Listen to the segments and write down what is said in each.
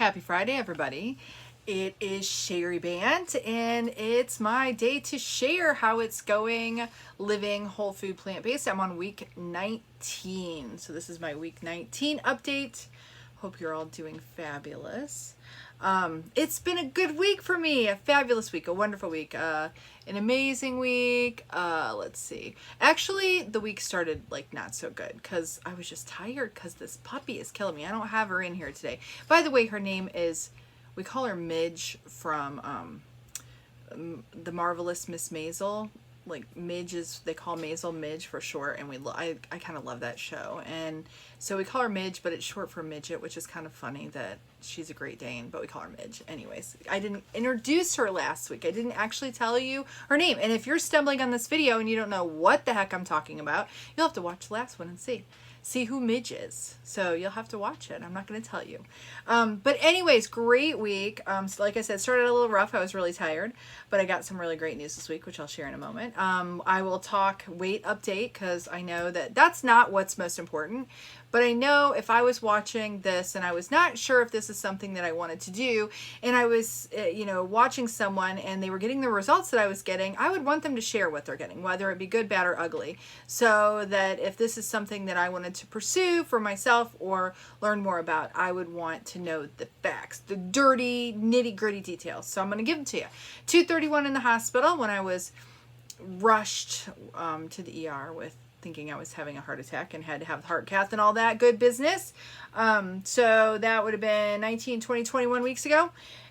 Happy Friday, everybody. It is Cheri Band, and it's my day to share how it's going living whole food plant-based. I'm on week 19, so this is my week 19 update. Hope you're all doing fabulous. It's been a good week for me, a fabulous week, a wonderful week, an amazing week. Let's see. Actually, the week started like not so good because I was just tired because this puppy is killing me. I don't have her in here today. By the way, her name is, we call her Midge from The Marvelous Miss Maisel. Like Midge is, they call Maisel Midge for short, and I kind of love that show, and so we call her Midge, but it's short for midget, which is kind of funny that she's a Great Dane, but we call her Midge. Anyways, I didn't introduce her last week. I didn't actually tell you her name, and if you're stumbling on this video and you don't know what the heck I'm talking about, you'll have to watch the last one and see who Midge is. So you'll have to watch it. I'm not going to tell you. But anyways, great week. So like I said, started a little rough. I was really tired, but I got some really great news this week, which I'll share in a moment. I will talk weight update because I know that that's not what's most important. But I know if I was watching this and I was not sure if this is something that I wanted to do, and I was, watching someone and they were getting the results that I was getting, I would want them to share what they're getting, whether it be good, bad, or ugly. So that if this is something that I wanted to pursue for myself or learn more about, I would want to know the facts, the dirty, nitty-gritty details. So I'm going to give them to you. 2:31 in the hospital when I was rushed to the ER with thinking I was having a heart attack and had to have the heart cath and all that good business. So that would have been 19, 20, 21 weeks ago.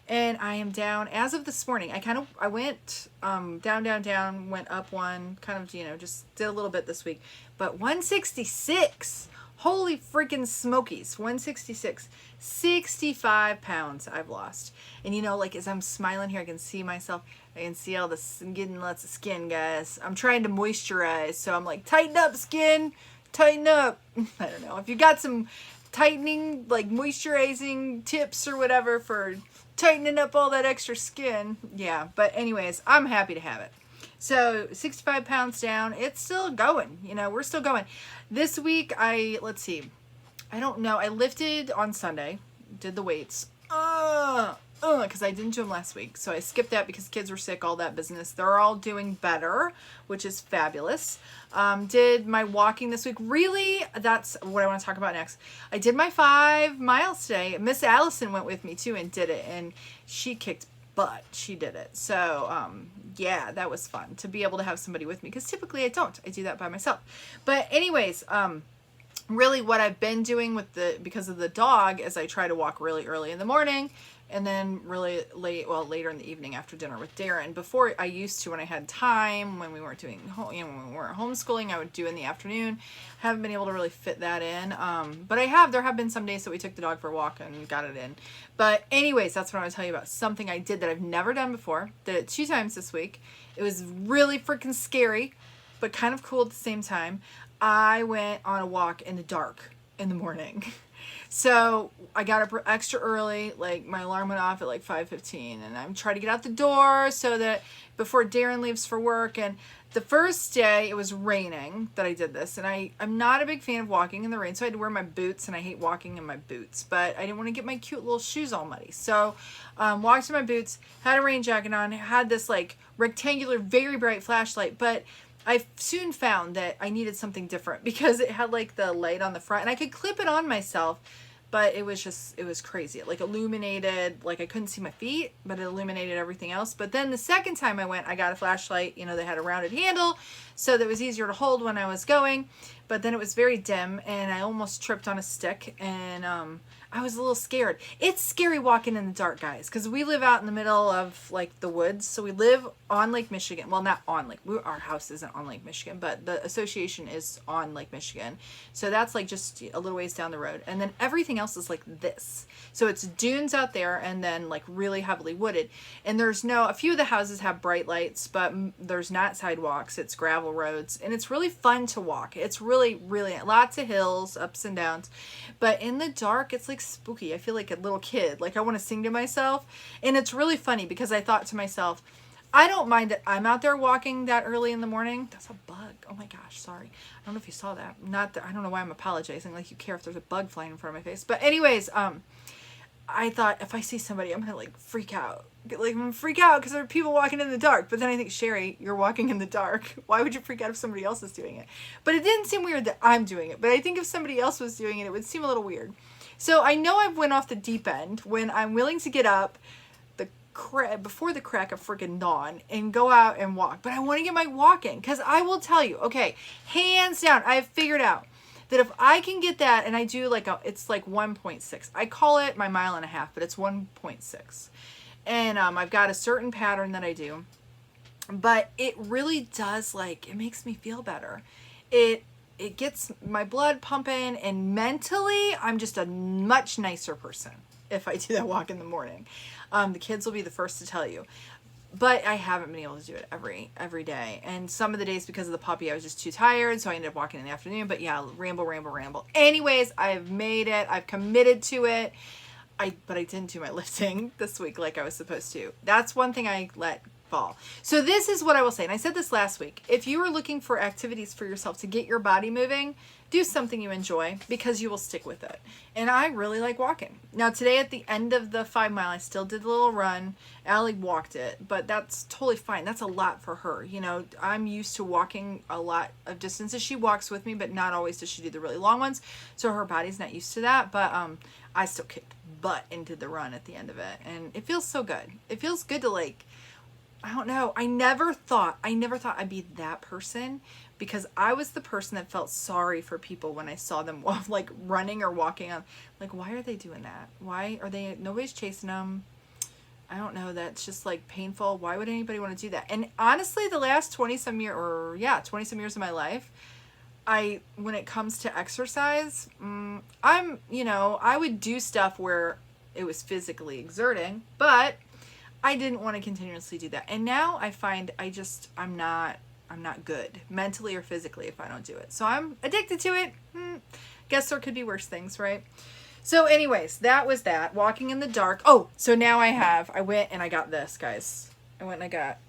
And I am down as of this morning. I went down, went up one, just did a little bit this week. But 166, holy freaking smokies, 166, 65 pounds I've lost. And as I'm smiling here, I can see myself. I can see all this, I'm getting lots of skin, guys. I'm trying to moisturize, so I'm like, tighten up, skin, tighten up. I don't know. If you got some tightening, like moisturizing tips or whatever for tightening up all that extra skin, yeah. But anyways, I'm happy to have it. So 65 pounds down, it's still going. We're still going. This week, let's see. I don't know. I lifted on Sunday, did the weights. Because I didn't do them last week. So I skipped that because kids were sick, all that business. They're all doing better, which is fabulous. Did my walking this week. Really, that's what I want to talk about next. I did my 5 miles today. Miss Allison went with me too and did it. And she kicked butt. She did it. So, yeah, that was fun to be able to have somebody with me. Because typically I don't. I do that by myself. But anyways, really what I've been doing because of the dog is I try to walk really early in the morning and then really later in the evening after dinner with Darren. Before I used to, when I had time, when we weren't doing, when we weren't homeschooling, I would do in the afternoon. Haven't been able to really fit that in. But there have been some days that we took the dog for a walk and got it in. But anyways, that's what I want to tell you about. Something I did that I've never done before. Did it 2 times this week. It was really freaking scary, but kind of cool at the same time. I went on a walk in the dark in the morning. So I got up extra early, like my alarm went off at like 5:15, and I'm trying to get out the door so that before Darren leaves for work. And the first day it was raining that I did this, and I'm not a big fan of walking in the rain, so I had to wear my boots, and I hate walking in my boots, but I didn't want to get my cute little shoes all muddy. So walked in my boots, had a rain jacket on, had this like rectangular, very bright flashlight, but I soon found that I needed something different because it had like the light on the front and I could clip it on myself, but it was crazy. It like illuminated, like I couldn't see my feet, but it illuminated everything else. But then the second time I went, I got a flashlight, they had a rounded handle so that it was easier to hold when I was going, but then it was very dim and I almost tripped on a stick and I was a little scared. It's scary walking in the dark, guys, because we live out in the middle of like the woods. So we live on Lake Michigan. Well, not on Lake. Our house isn't on Lake Michigan, but the association is on Lake Michigan. So that's like just a little ways down the road. And then everything else is like this. So it's dunes out there and then like really heavily wooded. And a few of the houses have bright lights, but there's not sidewalks. It's gravel roads. And it's really fun to walk. It's really, really lots of hills, ups and downs. But in the dark, it's like spooky. I feel like a little kid. Like I want to sing to myself. And it's really funny because I thought to myself, I don't mind that I'm out there walking that early in the morning. That's a bug. Oh my gosh, sorry. I don't know if you saw that. I don't know why I'm apologizing like you care if there's a bug flying in front of my face. But anyways, I thought if I see somebody, I'm gonna like freak out. Like I'm gonna freak out because there are people walking in the dark. But then I think, Cheri, you're walking in the dark. Why would you freak out if somebody else is doing it? But it didn't seem weird that I'm doing it. But I think if somebody else was doing it, it would seem a little weird. So I know I've went off the deep end when I'm willing to get up before the crack of freaking dawn and go out and walk. But I want to get my walk in because I will tell you, okay, hands down, I've figured out that if I can get that, and I do like it's like 1.6. I call it my mile and a half, but it's 1.6. And I've got a certain pattern that I do, but it really does, like, it makes me feel better. It gets my blood pumping, and mentally I'm just a much nicer person if I do that walk in the morning. The kids will be the first to tell you. But I haven't been able to do it every day. And some of the days because of the puppy, I was just too tired. So I ended up walking in the afternoon. But yeah, ramble. Anyways, I've made it. I've committed to it. But I didn't do my lifting this week like I was supposed to. That's one thing I let fall. So this is what I will say. And I said this last week. If you are looking for activities for yourself to get your body moving, do something you enjoy because you will stick with it. And I really like walking. Now today at the end of the 5 mile, I still did a little run. Allie walked it, but that's totally fine. That's a lot for her. You know, I'm used to walking a lot of distances. She walks with me, but not always does she do the really long ones. So her body's not used to that. But I still kicked butt into the run at the end of it. And it feels so good. It feels good to, like, I don't know. I never thought I'd be that person because I was the person that felt sorry for people when I saw them like running or walking on. Like, why are they doing that? Why are they, nobody's chasing them. I don't know. That's just like painful. Why would anybody want to do that? And honestly, the last 20 some years of my life, when it comes to exercise, I would do stuff where it was physically exerting, but I didn't want to continuously do that. And now I find I'm not good mentally or physically if I don't do it. So I'm addicted to it. Guess there could be worse things, right? So anyways, that was that. Walking in the dark. Oh, so now I went and I got this, guys. I went and I got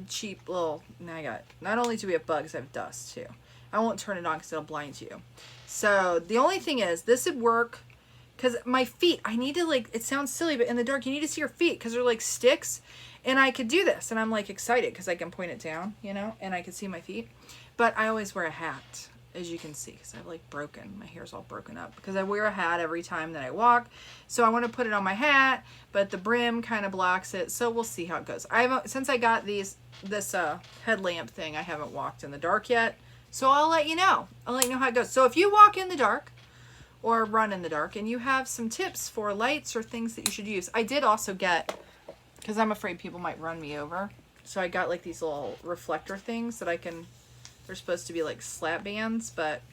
cheap little, not only do we have bugs, I have dust too. I won't turn it on because it'll blind you. So the only thing is, this would work because my feet, I need to, like, it sounds silly, but in the dark, you need to see your feet because they're like sticks. And I could do this. And I'm like excited because I can point it down, and I can see my feet. But I always wear a hat, as you can see, because I've like my hair's all broken up because I wear a hat every time that I walk. So I want to put it on my hat, but the brim kind of blocks it. So we'll see how it goes. Since I got this headlamp thing, I haven't walked in the dark yet. So I'll let you know. I'll let you know how it goes. So if you walk in the dark, or run in the dark, and you have some tips for lights or things that you should use. I did also get, because I'm afraid people might run me over, so I got like these little reflector things that they're supposed to be like slap bands, but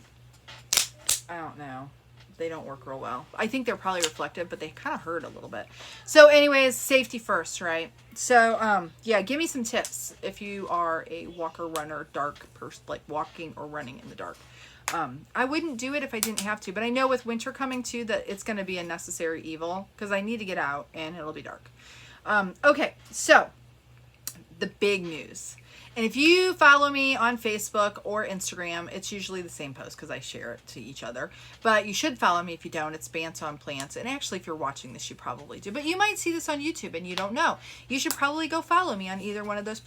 I don't know. They don't work real well. I think they're probably reflective, but they kind of hurt a little bit. So anyways, safety first, right? So yeah, give me some tips if you are a walker, runner, dark person, like walking or running in the dark. I wouldn't do it if I didn't have to, but I know with winter coming too that it's going to be a necessary evil because I need to get out and it'll be dark. Okay, so the big news. And if you follow me on Facebook or Instagram, it's usually the same post because I share it to each other. But you should follow me if you don't. It's Bants on Plants. And actually, if you're watching this, you probably do. But you might see this on YouTube and you don't know. You should probably go follow me on either one of those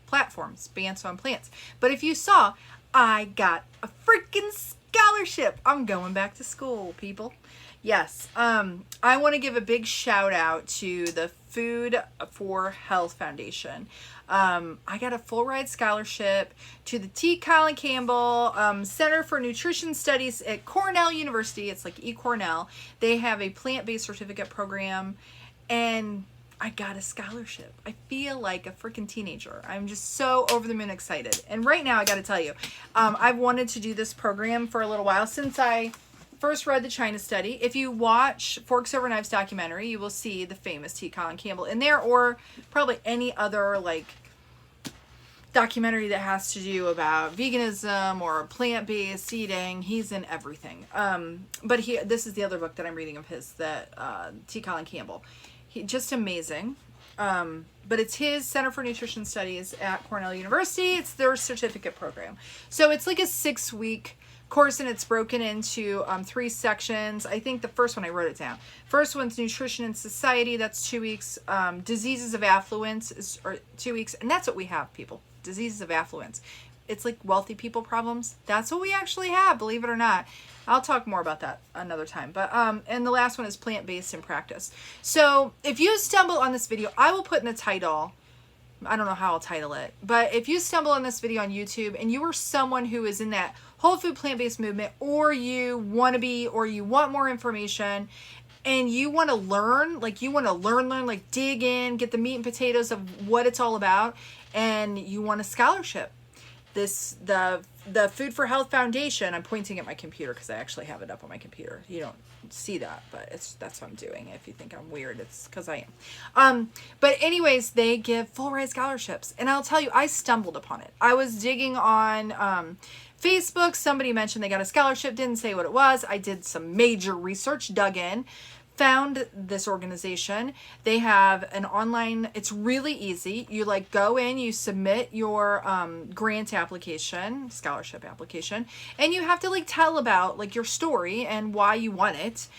platforms, Bants on Plants. But if you saw, I got a freaking scholarship. I'm going back to school, people. Yes. I want to give a big shout out to the Food for Health Foundation. I got a full ride scholarship to the Colin Campbell Center for Nutrition Studies at Cornell University. It's like Cornell. They have a plant-based certificate program, and I got a scholarship. I feel like a freaking teenager. I'm just so over the moon excited. And right now, I got to tell you, I've wanted to do this program for a little while since I first read the China study. If you watch Forks Over Knives documentary, you will see the famous Colin Campbell in there, or probably any other like documentary that has to do about veganism or plant-based eating. He's in everything. But this is the other book that I'm reading of his, that Colin Campbell. Just amazing. But it's his Center for Nutrition Studies at Cornell University. It's their certificate program. So it's like a 6-week course, and it's broken into 3 sections. I think the first one, I wrote it down. First one's Nutrition and Society. That's 2 weeks. Diseases of Affluence is 2 weeks. And that's what we have, people. Diseases of Affluence. It's like wealthy people problems. That's what we actually have, believe it or not. I'll talk more about that another time. But and the last one is Plant-Based in Practice. So if you stumble on this video, I will put in the title. I don't know how I'll title it, but if you stumble on this video on YouTube and you are someone who is in that whole food plant-based movement, or you want to be, or you want more information and you want to learn, like you want to learn, like dig in, get the meat and potatoes of what it's all about, and you want a scholarship, the Food for Health Foundation, I'm pointing at my computer because I actually have it up on my computer. You don't see that, but that's what I'm doing. If you think I'm weird, it's because I am. But anyways, they give full ride scholarships. And I'll tell you, I stumbled upon it. I was digging on Facebook. Somebody mentioned they got a scholarship, didn't say what it was. I did some major research, dug in, found this organization. They have an online, it's really easy. You like go in, you submit your grant application, scholarship application, and you have to like tell about like your story and why you want it.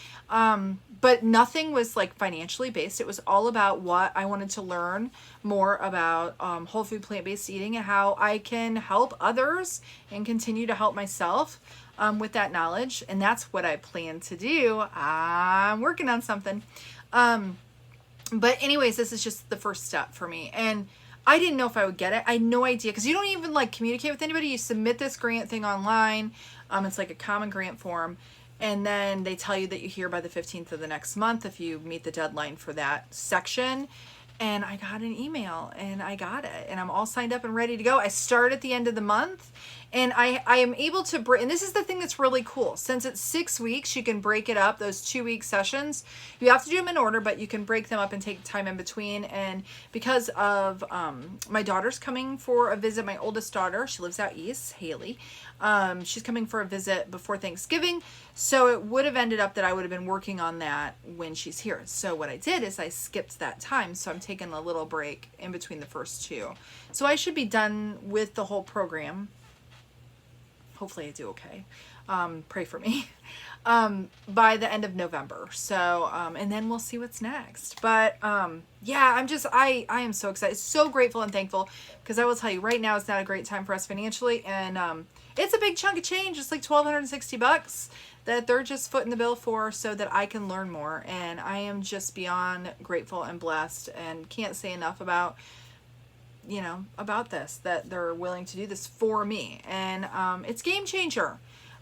But nothing was like financially based. It was all about what I wanted to learn more about whole food plant-based eating and how I can help others and continue to help myself with that knowledge. And that's what I plan to do. I'm working on something. But anyways, this is just the first step for me. And I didn't know if I would get it. I had no idea, because you don't even like communicate with anybody. You submit this grant thing online. It's like a common grant form. And then they tell you that you hear by the 15th of the next month if you meet the deadline for that section. And I got an email and I got it, and I'm all signed up and ready to go. I start at the end of the month, and I am able to break, and this is the thing that's really cool. Since it's 6 weeks, you can break it up, those 2-week sessions. You have to do them in order, but you can break them up and take time in between. And because of my daughter's coming for a visit, my oldest daughter, she lives out east, Haley. She's coming for a visit before Thanksgiving. So it would have ended up that I would have been working on that when she's here. So what I did is I skipped that time. So I'm taking a little break in between the first 2. So I should be done with the whole program. Hopefully I do okay. Pray for me. By the end of November. So, and then we'll see what's next. But, yeah, I am so excited, so grateful and thankful, because I will tell you right now, it's not a great time for us financially. And, it's a big chunk of change. It's like $1,260 that they're just footing the bill for so that I can learn more. And I am just beyond grateful and blessed, and can't say enough about, you know, about this, that they're willing to do this for me. And, it's game changer.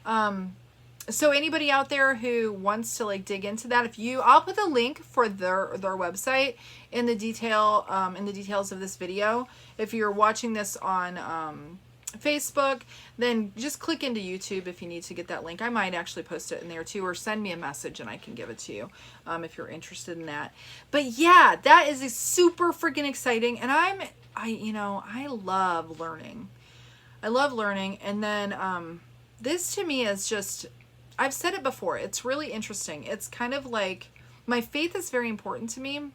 So anybody out there who wants to like dig into that, I'll put the link for their website in the details of this video. If you're watching this on Facebook, then just click into YouTube if you need to get that link. I might actually post it in there too, or send me a message and I can give it to you if you're interested in that. But yeah, that is super freaking exciting, and I love learning. I love learning, and then this to me is just, I've said it before, it's really interesting. It's kind of like, my faith is very important to me,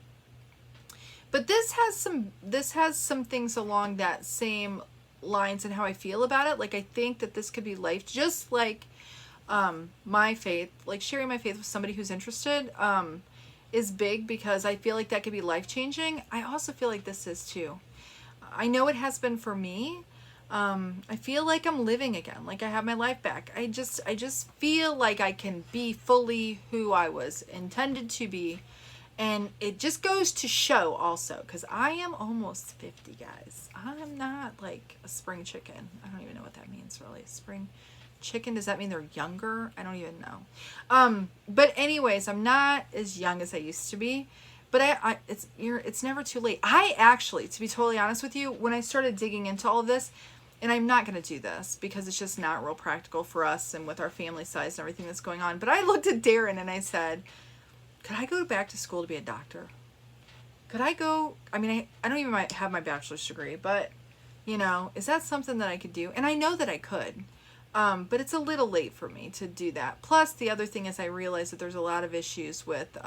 but this has some things along that same lines and how I feel about it. Like, I think that this could be life, just like my faith, like sharing my faith with somebody who's interested is big, because I feel like that could be life-changing. I also feel like this is too. I know it has been for me. I feel like I'm living again, like I have my life back. I just feel like I can be fully who I was intended to be. And it just goes to show also, because I am almost 50, guys. I'm not like a spring chicken. I don't even know what that means, really. Spring chicken, does that mean they're younger? I don't even know. But anyways, I'm not as young as I used to be. But it's never too late. I actually, to be totally honest with you, when I started digging into all of this, and I'm not going to do this because it's just not real practical for us and with our family size and everything that's going on. But I looked at Darren and I said, could I go back to school to be a doctor? Could I go? I mean, I don't even have my bachelor's degree, but, you know, is that something that I could do? And I know that I could. But it's a little late for me to do that. Plus, the other thing is I realize that there's a lot of issues with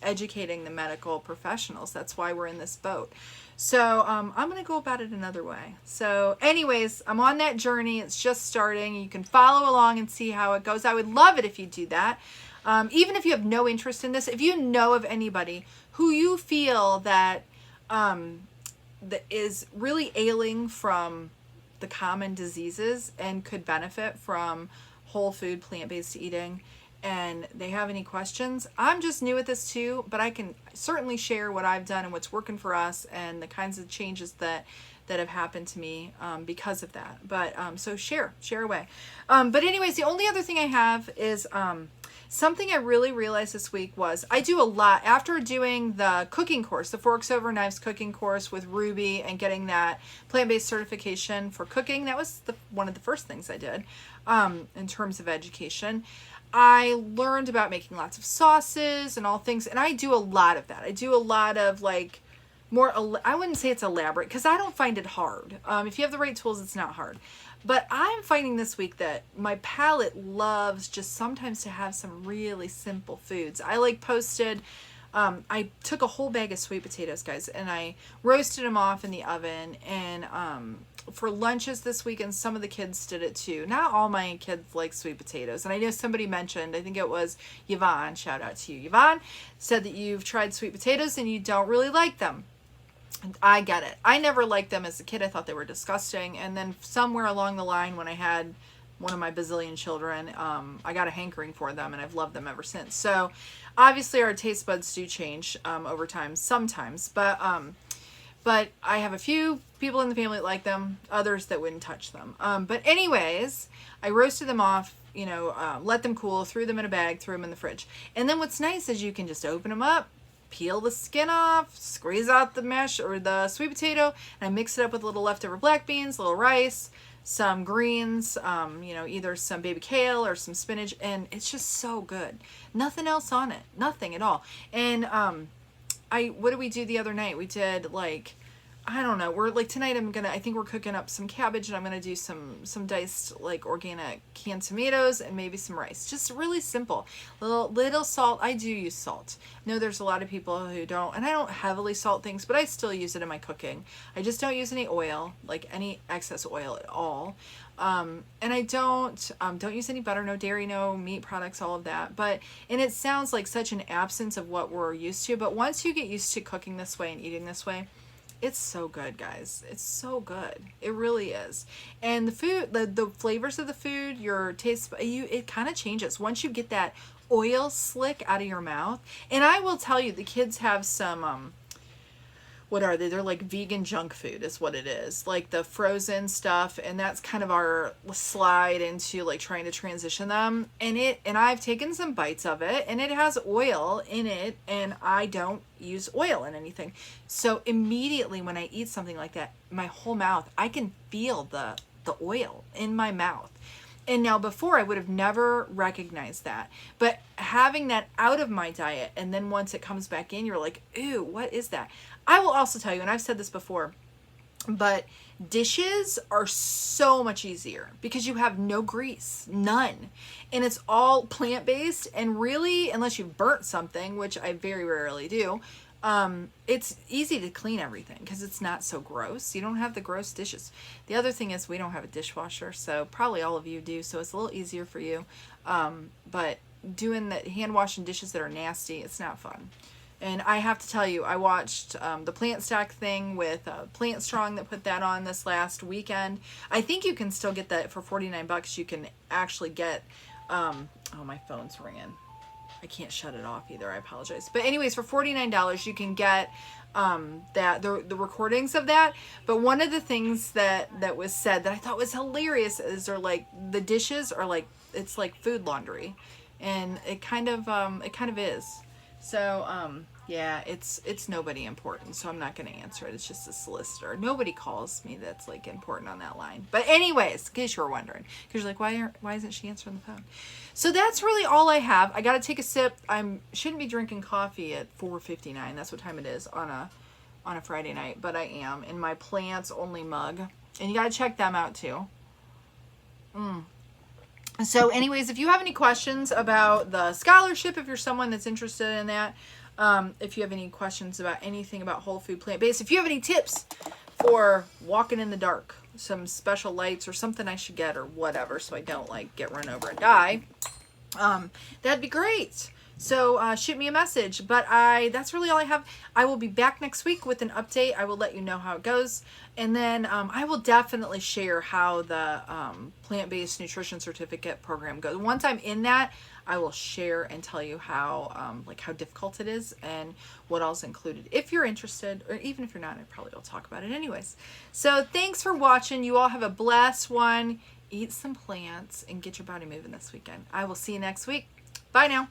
educating the medical professionals. That's why we're in this boat. So I'm going to go about it another way. So anyways, I'm on that journey. It's just starting. You can follow along and see how it goes. I would love it if you do that. Even if you have no interest in this, if you know of anybody who you feel that is really ailing from the common diseases and could benefit from whole food, plant-based eating, and they have any questions, I'm just new at this too, but I can certainly share what I've done and what's working for us and the kinds of changes that have happened to me because of that. But so share away. But anyways, the only other thing I have is something I really realized this week was I do a lot after doing the cooking course, the Forks Over Knives cooking course with Ruby and getting that plant-based certification for cooking. That was one of the first things I did in terms of education. I learned about making lots of sauces and all things, and I do a lot of that. I do a lot of like more, I wouldn't say it's elaborate because I don't find it hard. If you have the right tools, it's not hard. But I'm finding this week that my palate loves just sometimes to have some really simple foods. I like posted, I took a whole bag of sweet potatoes, guys, and I roasted them off in the oven. And for lunches this week, and some of the kids did it too. Not all my kids like sweet potatoes. And I know somebody mentioned, I think it was Yvonne, shout out to you, Yvonne, said that you've tried sweet potatoes and you don't really like them. I get it. I never liked them as a kid. I thought they were disgusting. And then somewhere along the line when I had one of my bazillion children, I got a hankering for them and I've loved them ever since. So obviously our taste buds do change over time sometimes. But I have a few people in the family that like them, others that wouldn't touch them. But anyways, I roasted them off, let them cool, threw them in a bag, threw them in the fridge. And then what's nice is you can just open them up, peel the skin off, squeeze out the mash or the sweet potato, and I mix it up with a little leftover black beans, a little rice, some greens, either some baby kale or some spinach, and it's just so good. Nothing else on it, nothing at all. And what did we do the other night? We did like, I don't know, we're like tonight I think we're cooking up some cabbage and I'm gonna do some diced like organic canned tomatoes and maybe some rice. Just really simple. Little salt. I do use salt. I know there's a lot of people who don't, and I don't heavily salt things, but I still use it in my cooking. I just don't use any oil, like any excess oil at all. And I don't use any butter, no dairy, no meat products, all of that. And it sounds like such an absence of what we're used to, but once you get used to cooking this way and eating this way, it's so good, guys. It's so good. It really is. And the food, the flavors of the food, your taste, it kind of changes once you get that oil slick out of your mouth. And I will tell you, the kids have some, what are they? They're like vegan junk food is what it is. Like the frozen stuff. And that's kind of our slide into like trying to transition them. And I've taken some bites of it and it has oil in it. And I don't use oil in anything. So immediately when I eat something like that, my whole mouth, I can feel the oil in my mouth. And now before I would have never recognized that, but having that out of my diet, and then once it comes back in, you're like, ew, what is that? I will also tell you, and I've said this before, but dishes are so much easier because you have no grease, none. And it's all plant-based, and really, unless you've burnt something, which I very rarely do, it's easy to clean everything because it's not so gross. You don't have the gross dishes. The other thing is we don't have a dishwasher, so probably all of you do, so it's a little easier for you. But doing the hand washing dishes that are nasty, it's not fun. And I have to tell you, I watched the Plant Stack thing with Plant Strong that put that on this last weekend. I think you can still get that for $49. You can actually get, oh, my phone's ringing. I can't shut it off either. I apologize. But anyways, for $49, you can get the recordings of that. But one of the things that was said that I thought was hilarious is they're like, the dishes are like, it's like food laundry. And it kind of is. So, yeah, it's nobody important, so I'm not going to answer it. It's just a solicitor. Nobody calls me that's like important on that line. But anyways, in case you were wondering, because you're like, why isn't she answering the phone? So that's really all I have. I got to take a sip. Shouldn't be drinking coffee at 4:59. That's what time it is on a Friday night, but I am in my plants only mug. And you got to check them out too. So anyways, if you have any questions about the scholarship, if you're someone that's interested in that, if you have any questions about anything about whole food plant-based, if you have any tips for walking in the dark, some special lights or something I should get or whatever, so I don't like get run over and die, that'd be great. So shoot me a message. But that's really all I have. I will be back next week with an update. I will let you know how it goes. And then I will definitely share how the plant-based nutrition certificate program goes. Once I'm in that, I will share and tell you how like how difficult it is and what all's included. If you're interested, or even if you're not, I probably will talk about it anyways. So thanks for watching. You all have a blessed one. Eat some plants and get your body moving this weekend. I will see you next week. Bye now.